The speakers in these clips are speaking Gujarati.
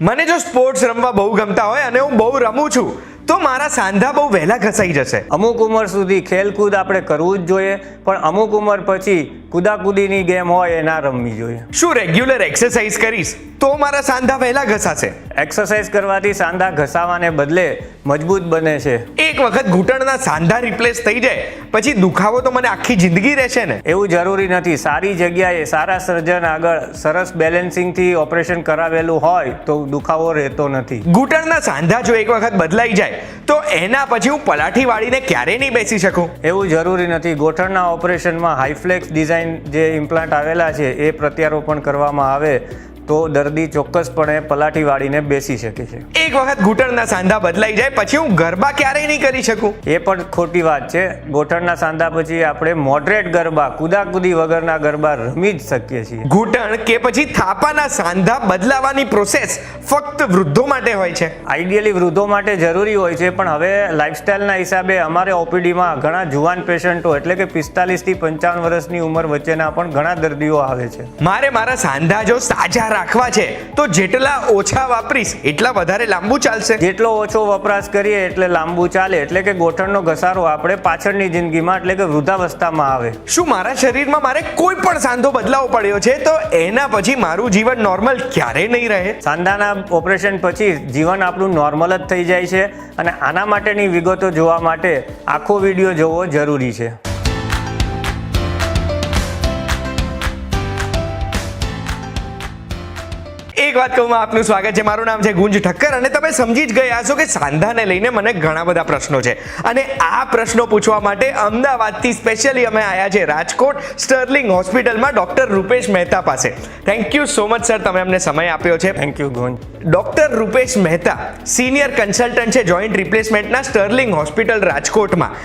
મને જો સ્પોર્ટ્સ રમવા બહુ ગમતા હોય અને હું બહુ રમું છું તો મારા સાંધા બહુ વહેલા ઘસાઈ જશે. અમુક ઉંમર સુધી ખેલકૂદ આપણે કરવું જ જોઈએ, પણ અમુક ઉંમર પછી કુદાકુદીની ગેમ હોય એ ના રમવી જોઈએ. શું રેગ્યુલર એક્સરસાઇઝ કરીશ તો મારા સાંધા વહેલા ઘસાશે? એક્સરસાઇઝ કરવાથી સાંધા ઘસાવાને બદલે મજબૂત બને છે. એક વખત ઘૂંટણના સાંધા રિપ્લેસ થઈ જાય પછી દુખાવો તો મને આખી જિંદગી રહેશે ને? એવું જરૂરી નથી. સારી જગ્યાએ સારા સર્જન આગળ સરસ બેલેન્સિંગથી ઓપરેશન કરાવેલું હોય તો દુખાવો રહેતો નથી. ઘૂંટણના સાંધા જો એક વખત બદલાઈ જાય તો એના પછી હું પલાઠી વાળીને ક્યારે નહીં બેસી શકું? એવું જરૂરી નથી. ગોઠણના ઓપરેશનમાં હાઈફ્લેક્સ ડિઝાઇન જે ઇમ્પ્લાન્ટ આવેલા છે એ પ્રત્યારોપણ કરવામાં આવે તો દર્દી ચોક્કસપણે પલાઠી વાળીને બેસી શકે છે. એક વખત ઘૂંટણના સાંધા બદલાઈ જાય પછી હું ગરબા ક્યારેય નહીં કરી શકું? એ પણ ખોટી વાત છે. ગોઠણના સાંધા પછી આપણે મોડરેટ ગરબા, કુદાકુદી વગરના ગરબા રમી જ શકીએ છીએ. ઘૂંટણ કે પછી થાપાના સાંધા બદલાવાની પ્રોસેસ ફક્ત વૃદ્ધો માટે હોય છે? આઈડિયલી વૃદ્ધો માટે જરૂરી હોય છે, પણ હવે લાઇફસ્ટાઇલના હિસાબે અમારે ઓપીડીમાં ઘણા જુવાન પેશન્ટો એટલે કે 45 થી 55 વર્ષની ઉંમર વચ્ચેના પણ ઘણા દર્દીઓ આવે છે. મારે મારા સાંધા જો સાજા રાખવા છે તો જેટલા ઓછા વાપરીશ એટલા વધારે લાંબુ ચાલશે? જેટલો ઓછો વપરાશ કરીએ એટલે લાંબુ ચાલે. એટલે કે ગોઠણનો ઘસારો આપણે પાછળની જિંદગીમાં એટલે કે વૃદ્ધાવસ્થામાં આવે. શું મારા શરીરમાં મારે કોઈ પણ સાંધો બદલાવો પડ્યો છે તો એના પછી મારું જીવન નોર્મલ ક્યારે નહીં રહે? સાંધાના ઓપરેશન પછી જીવન આપણું નોર્મલ જ થઈ જાય છે, અને આના માટેની વિગતો જોવા માટે આખો વિડીયો જોવો જરૂરી છે. એક વાત કહું, આપનું સ્વાગત છે. મારું નામ છે ગુંજ ઠક્કર અને તમે સમજી જ ગયા છો કે સાંધાને લઈને મને ઘણા બધા પ્રશ્નો છે, અને આ પ્રશ્નો પૂછવા માટે અમદાવાદથી સ્પેશિયલી અમે આવ્યા છે રાજકોટ સ્ટર્લિંગ હોસ્પિટલમાં ડોક્ટર રૂપેશ મહેતા પાસે. Thank you so much sir, તમે અમને સમય આપ્યો છે. Thank you Gunj. Doctor Rupesh Mehta senior consultant છે જોઈન્ટ રિપ્લેસમેન્ટના સ્ટર્લિંગ હોસ્પિટલ રાજકોટમાં.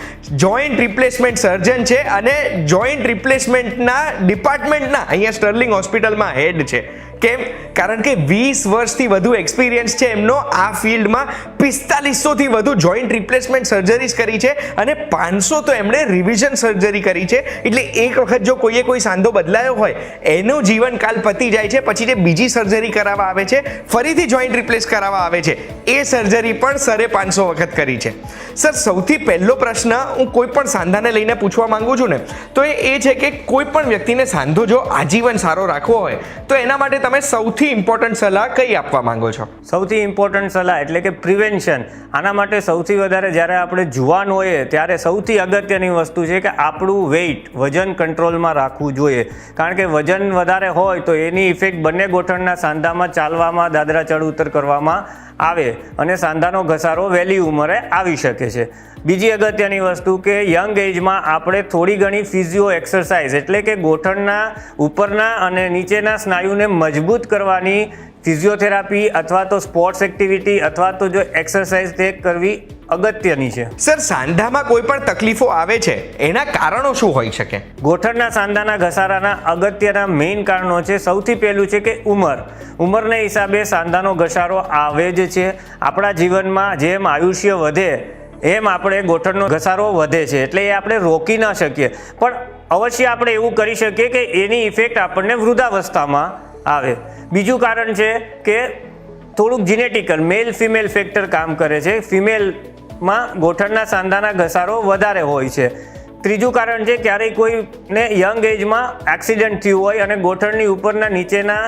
જોઈન્ટ રિપ્લેસમેન્ટ સર્જન છે અને જોઈન્ટ રિપ્લેસમેન્ટના ડિપાર્ટમેન્ટના અહીંયા સ્ટર્લિંગ હોસ્પિટલમાં હેડ છે. કેમ? કારણ કે 20 વર્ષથી વધુ એક્સપિરિયન્સ છે એમનો આ ફિલ્ડમાં. 4500 થી વધુ જોઈન્ટ રિપ્લેસમેન્ટ સર્જરીઝ કરી છે અને 500 તો એમણે રિવિઝન સર્જરી કરી છે. એટલે એક વખત જો કોઈએ કોઈ સાંધો બદલાયો હોય એનું જીવનકાલ પતી જાય છે, પછી જે બીજી સર્જરી કરાવવા આવે છે, ફરીથી જોઈન્ટ રિપ્લેસ કરાવવા આવે છે, એ સર્જરી પણ સરે 500 વખત કરી છે. સર, સૌથી પહેલો પ્રશ્ન હું કોઈ પણ સાંધાને લઈને પૂછવા માંગુ છું ને તો એ છે કે કોઈ પણ વ્યક્તિને સાંધો જો આજીવન સારો રાખવો હોય તો એના માટે તમે સૌથી ઇમ્પોર્ટન્ટ સલાહ કઈ આપવા માંગો છો? સૌથી ઇમ્પોર્ટન્ટ સલાહ એટલે કે પ્રિવેન્શન. આના માટે સૌથી વધારે જ્યારે આપણે જુવાન હોઈએ ત્યારે સૌથી અગત્યની વસ્તુ છે કે આપણું વેઇટ, વજન કંટ્રોલમાં રાખવું જોઈએ. કારણ કે વજન વધારે હોય તો એની ઇફેક્ટ બંને ગોઠણના સાંધામાં, ચાલવામાં, દાદરા ચઢ ઉતર કરવામાં આવે અને સાંધાનો ઘસારો વહેલી ઉંમરે આવી શકે છે. બીજી અગત્યની વસ્તુ કે યંગ એજમાં આપણે થોડી ઘણી ફિઝિયો એક્સરસાઇઝ એટલે કે ગોઠણના ઉપરના અને નીચેના સ્નાયુને મજબૂત કરવાની ફિઝિયોથેરાપી અથવા તો સ્પોર્ટ્સ એક્ટિવિટી અથવા તો જો એક્સરસાઇઝ તે કરવી અગત્યની છે. સર, સાંધામાં કોઈ પણ તકલીફો આવે છે એના કારણો શું હોઈ શકે? ગોઠણના સાંધાના ઘસારાના અગત્યના મેઇન કારણો છે. સૌથી પહેલું છે કે ઉંમરને હિસાબે સાંધાનો ઘસારો આવે જ છે. આપણા જીવનમાં જેમ આયુષ્ય વધે એમ આપણે ગોઠણનો ઘસારો વધે છે, એટલે એ આપણે રોકી ન શકીએ, પણ અવશ્ય આપણે એવું કરી શકીએ કે એની ઇફેક્ટ આપણને વૃદ્ધાવસ્થામાં આવે. બીજું કારણ છે કે થોડુંક જીનેટિકલ મેલ ફિમેલ ફેક્ટર કામ કરે છે. ફિમેલમાં ગોઠણના સાંધાના ઘસારો વધારે હોય છે. ત્રીજું કારણ છે ક્યારેય કોઈને યંગ એજમાં એક્સિડન્ટ થયું હોય અને ગોઠણની ઉપરના નીચેના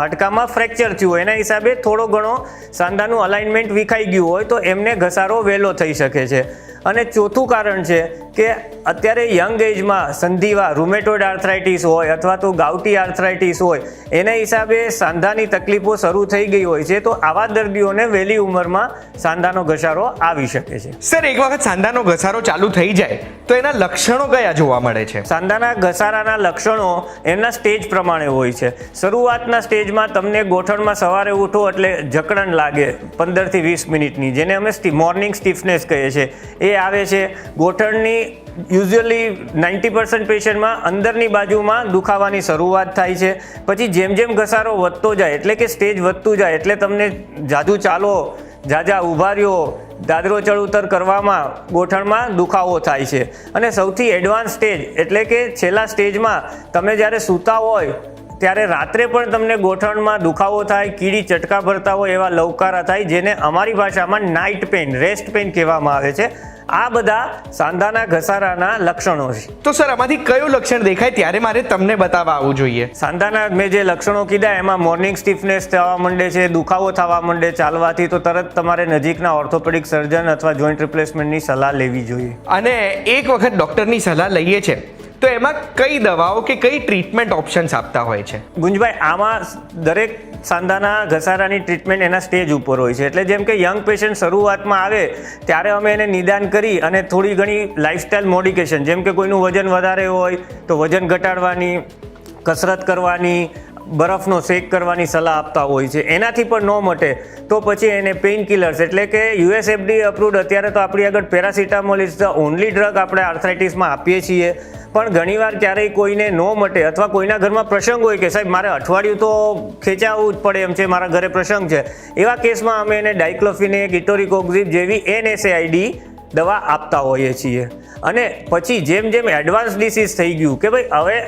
હાડકામાં ફ્રેક્ચર થયું હોય, એના હિસાબે થોડો ઘણો સાંધાનું અલાઇનમેન્ટ વિખાઈ ગયું હોય તો એમને ઘસારો વહેલો થઈ શકે છે. અને ચોથું કારણ છે કે અત્યારે યંગ એજમાં સંધિવા રૂમેટોઇડ આર્થરાઇટિસ હોય અથવા તો ગાઉટી આર્થરાઇટિસ હોય, એના હિસાબે સાંધાની તકલીફો શરૂ થઈ ગઈ હોય છે, તો આવા દર્દીઓને વહેલી ઉંમરમાં સાંધાનો ઘસારો આવી શકે છે. સર, એક વખત સાંધાનો ઘસારો ચાલુ થઈ જાય તો એના લક્ષણો કયા જોવા મળે છે? સાંધાના ઘસારાના લક્ષણો એમના સ્ટેજ પ્રમાણે હોય છે. શરૂઆતના સ્ટેજમાં તમને ગોઠણમાં સવારે ઉઠો એટલે જકડન લાગે 15 થી 20 મિનિટની, જેને અમે મોર્નિંગ સ્ટીફનેસ કહીએ છીએ, એ આવે છે. ગોઠણની યુઝ્યુઅલી 90% પેશન્ટમાં અંદરની બાજુમાં દુખાવાની શરૂઆત થાય છે. પછી જેમ જેમ ઘસારો વધતો જાય એટલે કે સ્ટેજ વધતું જાય એટલે તમને જાજુ ચાલો, જાજા ઊભા રહ્યો, દાદરો ચઢ ઉતર કરવામાં ગોઠણમાં દુખાવો થાય છે. અને સૌથી એડવાન્સ સ્ટેજ એટલે કે છેલ્લા સ્ટેજમાં તમે જ્યારે સૂતા હોય ત્યારે રાત્રે પણ તમને ગોઠણમાં દુખાવો થાય, કીડી ચટકા ભરતા હોય એવા લવકારા થાય, જેને અમારી ભાષામાં નાઇટ પેઇન, રેસ્ટ પેઇન કહેવામાં આવે છે. આ બધા સાંધાના ઘસારાના લક્ષણો છે. તો સર આમાંથી કયું લક્ષણ દેખાય ત્યારે મારે તમને બતાવવા આવવું જોઈએ? સાંધાના મેં જે લક્ષણો કીધા એમાં મોર્નિંગ સ્ટીફનેસ થવા માંડે છે, દુખાવો થવા માંડે ચાલવાથી, તો તરત તમારે નજીકના ઓર્થોપેડિક સર્જન અથવા જોઈન્ટ રિપ્લેસમેન્ટની સલાહ લેવી જોઈએ. અને એક વખત ડૉક્ટરની સલાહ લઈએ છે તો એમાં કઈ દવાઓ કે કઈ ટ્રીટમેન્ટ ઓપ્શન્સ આપતા હોય છે? ગુંજભાઈ, આમાં દરેક સાંધાના ઘસારાની ટ્રીટમેન્ટ એના સ્ટેજ ઉપર હોય છે. એટલે જેમ કે યંગ પેશન્ટ શરૂઆતમાં આવે ત્યારે અમે એને નિદાન કરી અને થોડી ઘણી લાઇફસ્ટાઇલ મોડિફિકેશન, જેમ કે કોઈનું વજન વધારે હોય તો વજન ઘટાડવાની, કસરત કરવાની, બરફનો શેક કરવાની સલાહ આપતા હોય છે. એનાથી પણ ન મટે તો પછી એને પેઇન કિલર્સ, એટલે કે USFDA અપ્રુવડ અત્યારે તો આપણી આગળ paracetamol is the only drug આપણે આર્થરાઇટિસમાં આપીએ છીએ. પણ ઘણીવાર ક્યારેય કોઈને ન મટે અથવા કોઈના ઘરમાં પ્રસંગ હોય કે સાહેબ મારે અઠવાડિયું તો ખેંચાવવું જ પડે એમ છે, મારા ઘરે પ્રસંગ છે, એવા કેસમાં અમે એને ડાયક્લોફિનેક, ઇટોરિકોક્ઝિબ જેવી NSAID દવા આપતા હોઈએ છીએ. અને પછી જેમ જેમ એડવાન્સ ડિસીઝ થઈ ગયું કે ભાઈ હવે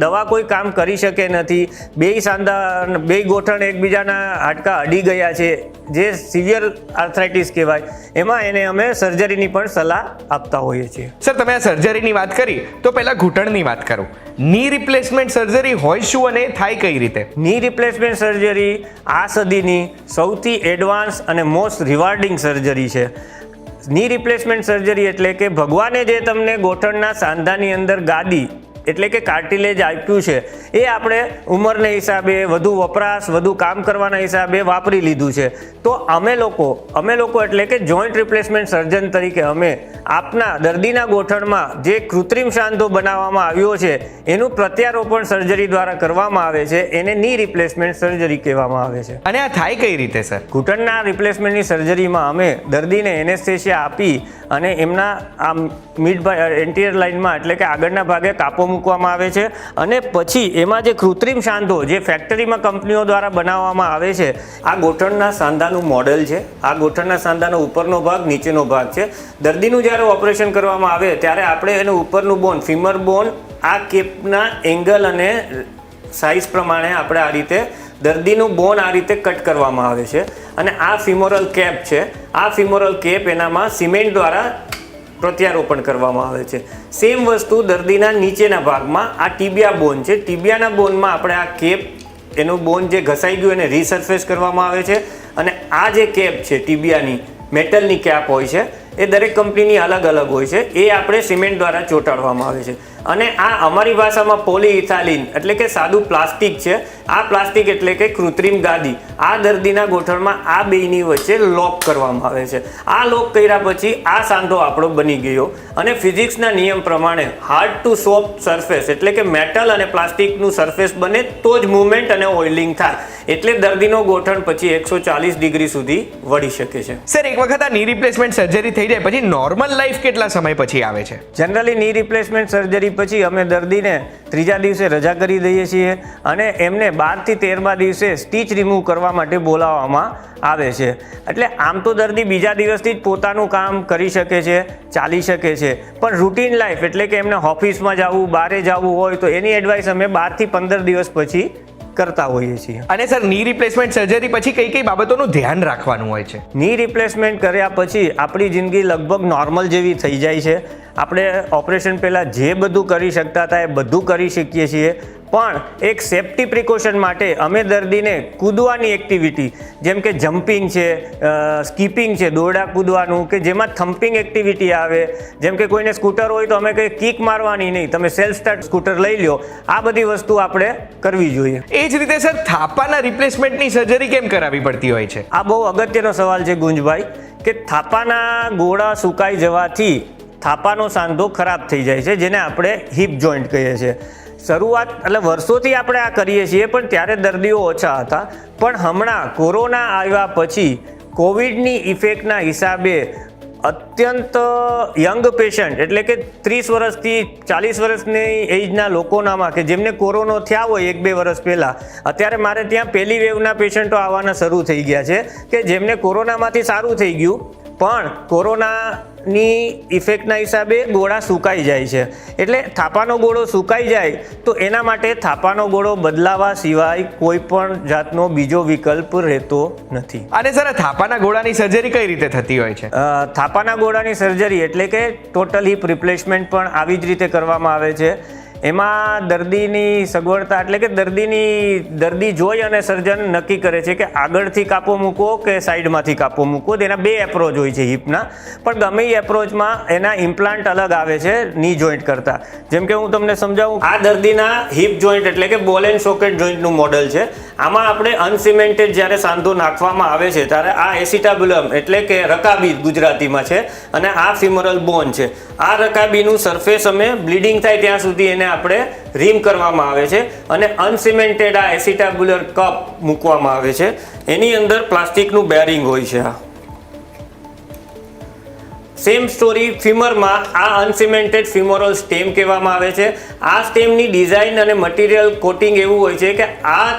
દવા કોઈ કામ કરી શકે નથી, બે ગોઠણ એકબીજાના હાડકા અડી ગયા છે, જે સિવિયર આર્થરાઇટિસ કહેવાય, એમાં એને અમે સર્જરીની પણ સલાહ આપતા હોઈએ છીએ. સર તમે આ સર્જરીની વાત કરી તો પહેલા ઘૂંટણની વાત કરું. ની રિપ્લેસમેન્ટ સર્જરી હોય શું અને થાય કઈ રીતે? ની રિપ્લેસમેન્ટ સર્જરી આ સદીની સૌથી એડવાન્સ અને મોસ્ટ રિવાર્ડિંગ સર્જરી છે. ની રિપ્લેસમેન્ટ સર્જરી એટલે કે ભગવાને જે તમને ગોઠણના સાંધાની અંદર ગાદી એટલે કે કાર્ટિલેજ આપ્યું છે એ આપણે ઉંમરને હિસાબે, વધુ વપરાશ, વધુ કામ કરવાના હિસાબે વાપરી લીધું છે. તો અમે લોકો એટલે કે જોઈન્ટ રિપ્લેસમેન્ટ સર્જન તરીકે અમે આપના દર્દીના ગોઠણમાં જે કૃત્રિમ સાંધો બનાવવામાં આવ્યો છે એનું પ્રત્યારોપણ સર્જરી દ્વારા કરવામાં આવે છે. એને ની રિપ્લેસમેન્ટ સર્જરી કહેવામાં આવે છે. અને આ થાય કઈ રીતે સર? ઘૂંટણના રિપ્લેસમેન્ટની સર્જરીમાં અમે દર્દીને એનેસ્થેસિયા આપી અને એમના આ મિડ એન્ટિયર લાઇનમાં એટલે કે આગળના ભાગે કાપો મૂકવામાં આવે છે. અને પછી એમાં જે કૃત્રિમ સાંધો જે ફેક્ટરીમાં કંપનીઓ દ્વારા બનાવવામાં આવે છે, આ ગોઠણના સાંધાનું મોડેલ છે. આ ગોઠણના સાંધાનો ઉપરનો ભાગ, નીચેનો ભાગ છે. દર્દીનું જ્યારે ઓપરેશન કરવામાં આવે ત્યારે આપણે એનું ઉપરનું બોન, ફીમર બોન, આ કેપના એંગલ અને સાઇઝ પ્રમાણે આપણે આ રીતે દર્દીનું બોન આ રીતે કટ કરવામાં આવે છે. અને આ ફિમોરલ કેપ છે. આ ફિમોરલ કેપ એનામાં સિમેન્ટ દ્વારા પ્રત્યારોપણ કરવામાં આવે છે. સેમ વસ્તુ દર્દીના નીચેના ભાગમાં આ ટીબિયા બોન છે. ટીબિયાના બોનમાં આપણે આ કેપ, એનું બોન જે ઘસાઈ ગયું એને રીસર્ફેસ કરવામાં આવે છે. અને આ જે કેપ છે ટીબિયાની, મેટલની કેપ હોય છે, એ દરેક કંપનીની અલગ અલગ હોય છે. એ આપણે સિમેન્ટ દ્વારા ચોંટાડવામાં આવે છે. અને આ અમારી ભાષામાં પોલીઇથાલિન એટલે કે સાદું પ્લાસ્ટિક છે. આ પ્લાસ્ટિક એટલે કે કૃત્રિમ ગાદી આ દર્દીના ગોઠણમાં આ બેયની વચ્ચે લોક કરવામાં આવે છે. આ લોક કર્યા પછી આ સાંધો આપણો બની ગયો. અને ફિઝિક્સના નિયમ પ્રમાણે હાર્ડ ટુ સોફ્ટ સરફેસ એટલે કે મેટલ અને પ્લાસ્ટિકનું સરફેસ બને તો જ મૂવમેન્ટ અને ઓઇલિંગ થાય. એટલે દર્દીનો ગોઠણ પછી 140 ડિગ્રી સુધી વળી શકે છે. સર એક વખત આ ની રિપ્લેસમેન્ટ સર્જરી થઈ જાય પછી નોર્મલ લાઈફ કેટલા સમય પછી આવે છે? જનરલી ની રિપ્લેસમેન્ટ સર્જરી પછી અમે દર્દીને ત્રીજા દિવસે રજા કરી દઈએ છીએ અને એમને 12 થી 13મા દિવસે સ્ટીચ રિમૂવ કરવા માટે બોલાવવામાં આવે છે. એટલે આમ તો દર્દી બીજા દિવસથી જ પોતાનું કામ કરી શકે છે, ચાલી શકે છે, પણ રૂટીન લાઈફ એટલે કે એમને ઓફિસમાં જવું, બહારે જવું હોય તો એની એડવાઇસ અમે 12 થી 15 દિવસ પછી કરતા હોઈએ છીએ. અને સર ની રિપ્લેસમેન્ટ સર્જરી પછી કઈ કઈ બાબતોનું ધ્યાન રાખવાનું હોય છે? ની રિપ્લેસમેન્ટ કર્યા પછી આપણી જિંદગી લગભગ નોર્મલ જેવી થઈ જાય છે. આપણે ઓપરેશન પહેલાં જે બધું કરી શકતા હતા એ બધું કરી શકીએ છીએ. પણ એક સેફ્ટી પ્રિકોશન માટે અમે દર્દીને કૂદવાની એક્ટિવિટી જેમ કે જમ્પિંગ છે, સ્કીપિંગ છે, દોરડા કૂદવાનું કે જેમાં થમ્પિંગ એક્ટિવિટી આવે, જેમ કે કોઈને સ્કૂટર હોય તો અમે કંઈ કિક મારવાની નહીં, તમે સેલ્ફ સ્ટાર્ટ સ્કૂટર લઈ લો, આ બધી વસ્તુ આપણે કરવી જોઈએ. એ જ રીતે સર થાપાના રિપ્લેસમેન્ટની સર્જરી કેમ કરાવવી પડતી હોય છે? આ બહુ અગત્યનો સવાલ છે ગુંજભાઈ, કે થાપાના ગોળા સુકાઈ જવાથી થાપાનો સાંધો ખરાબ થઈ જાય છે, જેને આપણે હિપ જોઈન્ટ કહીએ છીએ. શરૂઆત એટલે વર્ષોથી આપણે આ કરીએ છીએ પણ ત્યારે દર્દીઓ ઓછા હતા. પણ હમણાં કોરોના આવ્યા પછી કોવિડની ઇફેક્ટના હિસાબે અત્યંત યંગ પેશન્ટ એટલે કે 30 વર્ષથી 40 વર્ષની એજના લોકોનામાં કે જેમને કોરોના થયા હોય 1-2 વર્ષ પહેલાં, અત્યારે મારે ત્યાં પહેલી વેવના પેશન્ટો આવવાના શરૂ થઈ ગયા છે કે જેમને કોરોનામાંથી સારું થઈ ગયું પણ કોરોનાની ઇફેક્ટના હિસાબે ગોળા સુકાઈ જાય છે. એટલે થાપાનો ગોળો સુકાઈ જાય તો એના માટે થાપાનો ગોળો બદલાવા સિવાય કોઈ પણ જાતનો બીજો વિકલ્પ રહેતો નથી. અને સર થાપાના ગોળાની સર્જરી કઈ રીતે થતી હોય છે? થાપાના ગોળાની સર્જરી એટલે કે ટોટલ હિપ રિપ્લેસમેન્ટ પણ આવી જ રીતે કરવામાં આવે છે. એમાં દર્દીની સગવડતા એટલે કે દર્દી જોઈ અને સર્જન નક્કી કરે છે કે આગળથી કાપો મૂકો કે સાઈડમાંથી કાપો મૂકો. તેના બે એપ્રોચ હોય છે હિપના, પણ ગમે એ એપ્રોચમાં એના ઇમ્પ્લાન્ટ અલગ આવે છે ની જોઈન્ટ કરતાં. જેમ કે હું તમને સમજાવું, આ દર્દીના હિપ જોઈન્ટ એટલે કે બોલ એન્ડ સોકેટ જોઈન્ટનું મોડલ છે. આમાં આપણે અનસિમેન્ટેડ જ્યારે સાંધો નાખવામાં આવે છે ત્યારે આ એસિટાબ્યુલમ એટલે કે રકાબી ગુજરાતીમાં છે અને આ ફિમોરલ બોન છે. આ રકાબીનું સરફેસ અમે બ્લીડિંગ થાય ત્યાં સુધી એને આપણે રીમ કરવામાં આવે છે અને અનસિમેન્ટેડ આ એસિટાબ્યુલર કપ મૂકવામાં આવે છે. એની અંદર પ્લાસ્ટિકનું બેરિંગ હોય છે. આ સેમ સ્ટોરી ફિમરમાં આ અનસિમેન્ટેડ ફિમોરલ સ્ટેમ કહેવામાં આવે છે. આ સ્ટેમની ડિઝાઇન અને મટીરિયલ કોટિંગ એવું હોય છે કે આ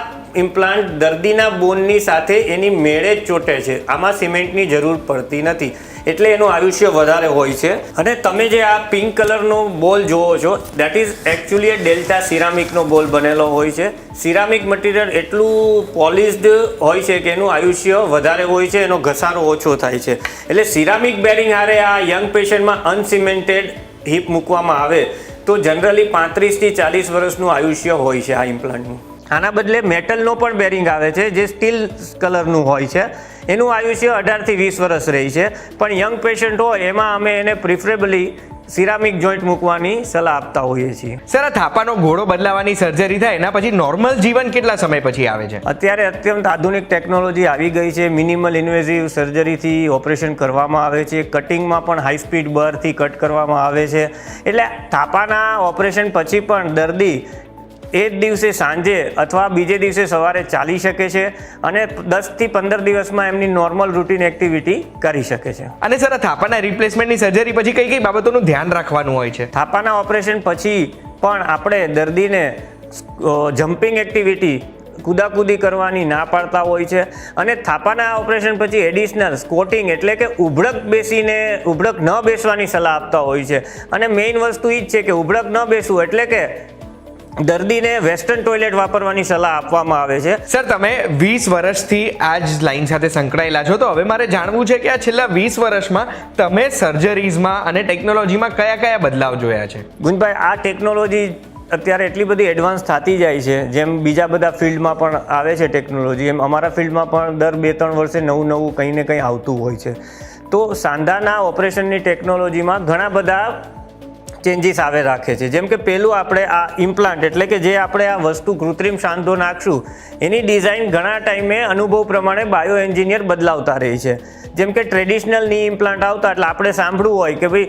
ઇમ્પ્લાન્ટ દર્દીના બોનની સાથે એની મેળે જ ચોટે છે. આમાં સિમેન્ટની જરૂર પડતી નથી, એટલે એનું આયુષ્ય વધારે હોય છે. અને તમે જે આ પિંક કલરનો બોલ જોવો છો, દેટ ઇઝ એકચ્યુઅલી ડેલ્ટા સિરામિકનો બોલ બનેલો હોય છે. સિરામિક મટીરિયલ એટલું પોલિશ્ડ હોય છે કે એનું આયુષ્ય વધારે હોય છે, એનો ઘસારો ઓછો થાય છે. એટલે સિરામિક બેરિંગ હારે આ યંગ પેશન્ટમાં અનસિમેન્ટેડ હિપ મૂકવામાં આવે તો જનરલી 35 થી 40 વર્ષનું આયુષ્ય હોય છે આ ઇમ્પ્લાન્ટનું. આના બદલે મેટલનો પણ બેરિંગ આવે છે જે સ્ટીલ કલરનું હોય છે. એનું આયુષ્ય 18 થી 20 વર્ષ રહી છે. પણ યંગ પેશન્ટ હોય એમાં અમે એને પ્રિફરેબલી સિરામિક જોઈન્ટ મૂકવાની સલાહ આપતા હોઈએ છીએ. સર આ થાપાનો ગોળો બદલાવાની સર્જરી થાય એના પછી નોર્મલ જીવન કેટલા સમય પછી આવે છે? અત્યારે અત્યંત આધુનિક ટેકનોલોજી આવી ગઈ છે. મિનિમલ ઇન્વેઝિવ સર્જરીથી ઓપરેશન કરવામાં આવે છે. કટિંગમાં પણ હાઈ સ્પીડ બરથી કટ કરવામાં આવે છે. એટલે થાપાના ઓપરેશન પછી પણ દર્દી એ જ દિવસે સાંજે અથવા બીજે દિવસે સવારે ચાલી શકે છે અને 10 થી 15 દિવસમાં એમની નોર્મલ રૂટીન એક્ટિવિટી કરી શકે છે. અને સર આ થાપાના રિપ્લેસમેન્ટની સર્જરી પછી કઈ કઈ બાબતોનું ધ્યાન રાખવાનું હોય છે? થાપાના ઓપરેશન પછી પણ આપણે દર્દીને જમ્પિંગ એક્ટિવિટી કૂદાકૂદી કરવાની ના પાડતા હોય છે. અને થાપાના ઓપરેશન પછી એડિશનલ સ્કોટિંગ એટલે કે ઉભડક ન બેસવાની સલાહ આપતા હોય છે. અને મેઇન વસ્તુ એ જ છે કે ઉભડક ન બેસવું એટલે કે દર્દીને વેસ્ટર્ન ટોયલેટ વાપરવાની સલાહ આપવામાં આવે છે. સર તમે 20 વર્ષથી આ જ લાઈન સાથે સંકળાયેલા છો, તો હવે મારે જાણવું છે કે આ છેલ્લા 20 વર્ષમાં તમે સર્જરીઝમાં અને ટેકનોલોજીમાં કયા કયા બદલાવ જોયા છે? ગુંજભાઈ, આ ટેકનોલોજી અત્યારે એટલી બધી એડવાન્સ થતી જાય છે. જેમ બીજા બધા ફિલ્ડમાં પણ આવે છે ટેકનોલોજી, એમ અમારા ફિલ્ડમાં પણ દર 2-3 વર્ષે નવું કંઈ ને કંઈ આવતું હોય છે. તો સાંધાના ઓપરેશનની ટેકનોલોજીમાં ઘણા બધા ચેન્જીસ આવે રાખે છે. જેમ કે પહેલું આપણે આ ઇમ્પ્લાન્ટ એટલે કે જે આપણે આ વસ્તુ કૃત્રિમ સાંધો નાખશું એની ડિઝાઇન ઘણા ટાઈમે અનુભવ પ્રમાણે બાયો એન્જિનિયર બદલાવતા રહે છે. જેમ કે ટ્રેડિશનલ ની ઇમ્પ્લાન્ટ આવતા એટલે આપણે સાંભળવું હોય કે ભાઈ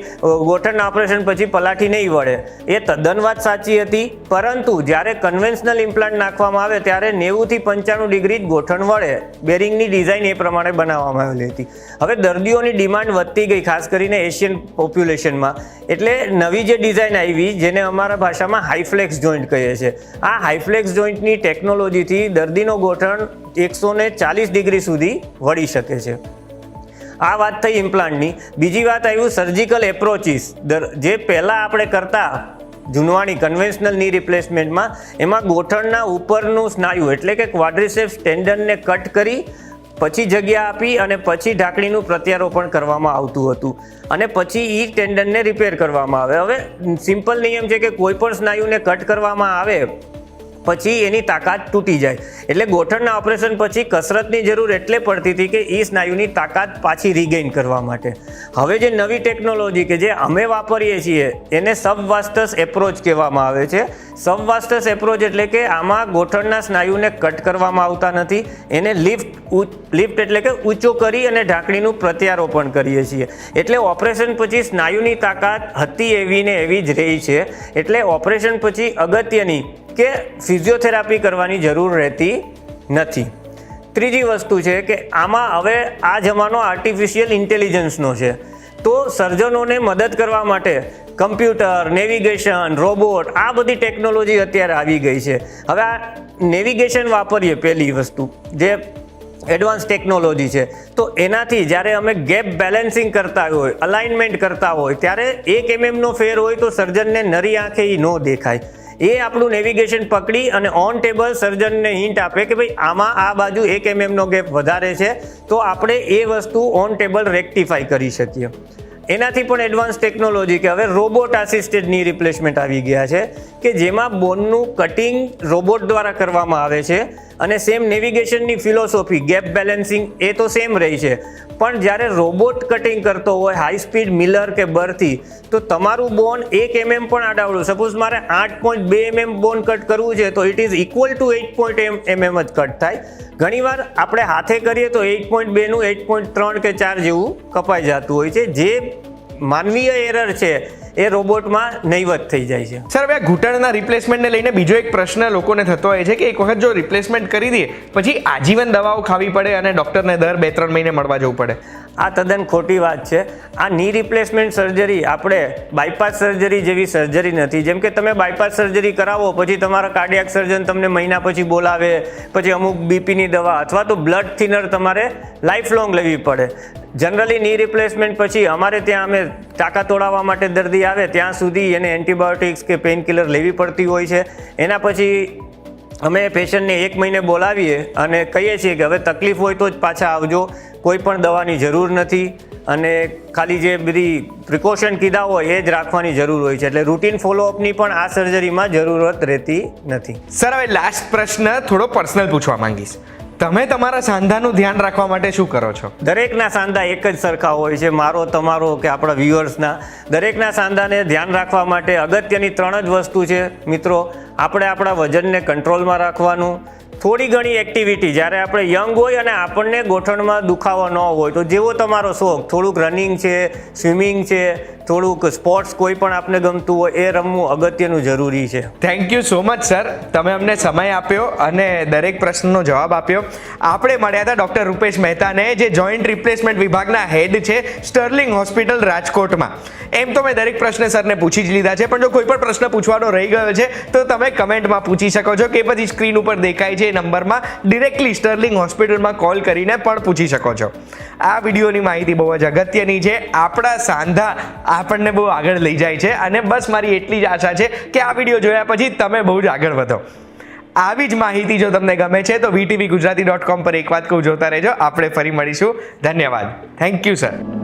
ગોઠણના ઓપરેશન પછી પલાઠી નહીં વળે. એ તદ્દન વાત સાચી હતી, પરંતુ જ્યારે કન્વેન્શનલ ઇમ્પ્લાન્ટ નાખવામાં આવે ત્યારે 90 થી 95 ડિગ્રી જ ગોઠણ વળે. બેરિંગની ડિઝાઇન એ પ્રમાણે બનાવવામાં આવેલી હતી. હવે દર્દીઓની ડિમાન્ડ વધતી ગઈ, ખાસ કરીને એશિયન પોપ્યુલેશનમાં. એટલે નવી જે ડિઝાઇન આવી જેને અમારા ભાષામાં હાઈફ્લેક્સ જોઈન્ટ કહીએ છીએ, આ હાઈફ્લેક્સ જોઈન્ટની ટેકનોલોજીથી દર્દીનો ગોઠણ 140 ડિગ્રી સુધી વળી શકે છે. આ વાત થઈ ઇમ્પ્લાન્ટની. બીજી વાત આવ્યું સર્જિકલ એપ્રોચીસ. જે પહેલાં આપણે કરતા જૂનવાણી કન્વેન્શનલ ની રિપ્લેસમેન્ટમાં, એમાં ગોઠણના ઉપરનું સ્નાયુ એટલે કે ક્વાડ્રિસેપ્સ ટેન્ડનને કટ કરી પછી જગ્યા આપી અને પછી ઢાંકણીનું પ્રત્યારોપણ કરવામાં આવતું હતું અને પછી એ ટેન્ડનને રિપેર કરવામાં આવે. હવે સિમ્પલ નિયમ છે કે કોઈ પણ સ્નાયુને કટ કરવામાં આવે પછી એની તાકાત તૂટી જાય. એટલે ગોઠણના ઓપરેશન પછી કસરતની જરૂર એટલે પડતી હતી કે એ સ્નાયુની તાકાત પાછી રિગેઇન કરવા માટે. હવે જે નવી ટેકનોલોજી કે જે અમે વાપરીએ છીએ એને સબવાસ્ટસ એપ્રોચ કહેવામાં આવે છે. સબવાસ્ટસ એપ્રોચ એટલે કે આમાં ગોઠણના સ્નાયુને કટ કરવામાં આવતા નથી, એને લિફ્ટ એટલે કે ઊંચો કરી અને ઢાંકણીનું પ્રત્યારોપણ કરીએ છીએ. એટલે ઓપરેશન પછી સ્નાયુની તાકાત હતી એવી ને એવી જ રહી છે. એટલે ઓપરેશન પછી અગત્યની કે ફિઝિયોથેરાપી કરવાની જરૂર રહેતી નથી. ત્રીજી વસ્તુ છે કે આમાં હવે આ જમાનો આર્ટિફિશિયલ ઇન્ટેલિજન્સનો છે, તો સર્જનોને મદદ કરવા માટે કમ્પ્યુટર, નેવિગેશન, રોબોટ આ બધી ટેકનોલોજી અત્યારે આવી ગઈ છે. હવે આ નેવિગેશન વાપરીએ પહેલી વસ્તુ જે એડવાન્સ ટેકનોલોજી છે. તો એનાથી જ્યારે અમે ગેપ બેલેન્સિંગ કરતા હોય, અલાઇનમેન્ટ કરતા હોય, ત્યારે 1 mm ફેર હોય તો સર્જનને નરી આંખે એ ન દેખાય. એ આપણું નેવિગેશન પકડી અને ઓન ટેબલ સર્જનને હિન્ટ આપે કે ભાઈ આમાં આ બાજુ 1 mm ગેપ વધારે છે, તો આપણે એ વસ્તુ ઓન ટેબલ રેક્ટિફાઈ કરી શકીએ. એનાથી પણ એડવાન્સ ટેકનોલોજી કે હવે રોબોટ આસિસ્ટેડ ની રિપ્લેસમેન્ટ આવી ગયા છે કે જેમાં બોનનું કટિંગ રોબોટ દ્વારા કરવામાં આવે છે અને સેમ નેવિગેશનની ફિલોસોફી ગેપ બેલેન્સિંગ એ તો સેમ રહી છે, પણ જ્યારે રોબોટ કટિંગ કરતો હોય હાઈ સ્પીડ મિલર કે બરથી, તો તમારું બોન 1 mm પણ આડાવડું, સપોઝ મારે 8.2 mm બોન કટ કરવું છે તો it is equal to 8 mm જ કટ થાય. ઘણીવાર આપણે હાથે કરીએ તો 8.2 નું 8.3 કે 4 જેવું કપાઈ જતું હોય છે, જે માનવીય એરર છે એ રોબોટમાં નહીવત થઈ જાય છે. સર, હવે ઘૂંટણના રિપ્લેસમેન્ટને લઈને બીજો એક પ્રશ્ન લોકોને થતો હોય છે કે એક વખત જો રિપ્લેસમેન્ટ કરી દઈએ પછી આજીવન દવાઓ ખાવી પડે અને ડૉક્ટરને દર 2-3 મહિને મળવા જવું પડે. આ તદ્દન ખોટી વાત છે. આ ની રિપ્લેસમેન્ટ સર્જરી આપણે બાયપાસ સર્જરી જેવી સર્જરી નથી. જેમ કે તમે બાયપાસ સર્જરી કરાવો પછી તમારા કાર્ડિયાક સર્જન તમને મહિના પછી બોલાવે, પછી અમુક બીપીની દવા અથવા તો બ્લડ થિનર તમારે લાઈફ લોંગ લેવી પડે. જનરલી ની રિપ્લેસમેન્ટ પછી અમારે ત્યાં અમે ટાંકા તોડાવવા માટે દર્દી આવે ત્યાં સુધી એને એન્ટીબાયોટિક્સ કે પેઇન કિલર લેવી પડતી હોય છે. એના પછી અમે પેશન્ટને 1 મહિને બોલાવીએ અને કહીએ છીએ કે હવે તકલીફ હોય તો જ પાછા આવજો, કોઈ પણ દવાની જરૂર નથી અને ખાલી જે બધી પ્રિકોશન કીધા હોય એ જ રાખવાની જરૂર હોય છે. એટલે રૂટીન ફોલોઅપની પણ આ સર્જરીમાં જરૂરત રહેતી નથી. સર, હવે લાસ્ટ પ્રશ્ન થોડો પર્સનલ પૂછવા માંગીશ. તમે તમારા સાંધાનું ધ્યાન રાખવા માટે શું કરો છો? દરેકના સાંધા એક જ સરખા હોય છે, મારો, તમારો કે આપણા વ્યુઅર્સના. દરેકના સાંધાને ધ્યાન રાખવા માટે અગત્યની 3 જ વસ્તુ છે મિત્રો. આપણે આપણા વજનને કંટ્રોલમાં રાખવાનું, થોડી ઘણી એક્ટિવિટી, જ્યારે આપણે યંગ હોય અને આપણને ગોઠણમાં દુખાવો ન હોય તો જેવો તમારો શોખ, થોડુંક રનિંગ છે, સ્વિમિંગ છે, થોડુંક સ્પોર્ટ્સ કોઈ પણ આપને ગમતું હોય એ રમવું અગત્યનું જરૂરી છે. Thank you so much sir, તમે અમને સમય આપ્યો અને દરેક પ્રશ્નનો જવાબ આપ્યો. આપણે મળ્યા હતા ડૉક્ટર રૂપેશ મહેતાને, જે જોઈન્ટ રિપ્લેસમેન્ટ વિભાગના હેડ છે સ્ટર્લિંગ હોસ્પિટલ રાજકોટમાં. એમ તો મેં દરેક પ્રશ્ન સરને પૂછી જ લીધા છે, પણ જો કોઈ પણ પ્રશ્ન પૂછવાનો રહી ગયો છે તો તમે કમેન્ટમાં પૂછી શકો છો કે પછી સ્ક્રીન ઉપર દેખાય છે એ નંબરમાં ડિરેક્ટલી સ્ટર્લિંગ હોસ્પિટલમાં કોલ કરીને પણ પૂછી શકો છો. આ વિડીયોની માહિતી બહુ જ અગત્યની છે. આપણા સાંધા આપણને બહુ આગળ લઈ જાય છે અને બસ મારી એટલી જ આશા છે કે આ વિડીયો જોયા પછી તમે બહુ જ આગળ વધો. આવી જ માહિતી જો તમને ગમે છે તો VTVGujarati.com પર એક વાત કહું, જોતા રહેજો. આપણે ફરી મળીશું. ધન્યવાદ. Thank you sir.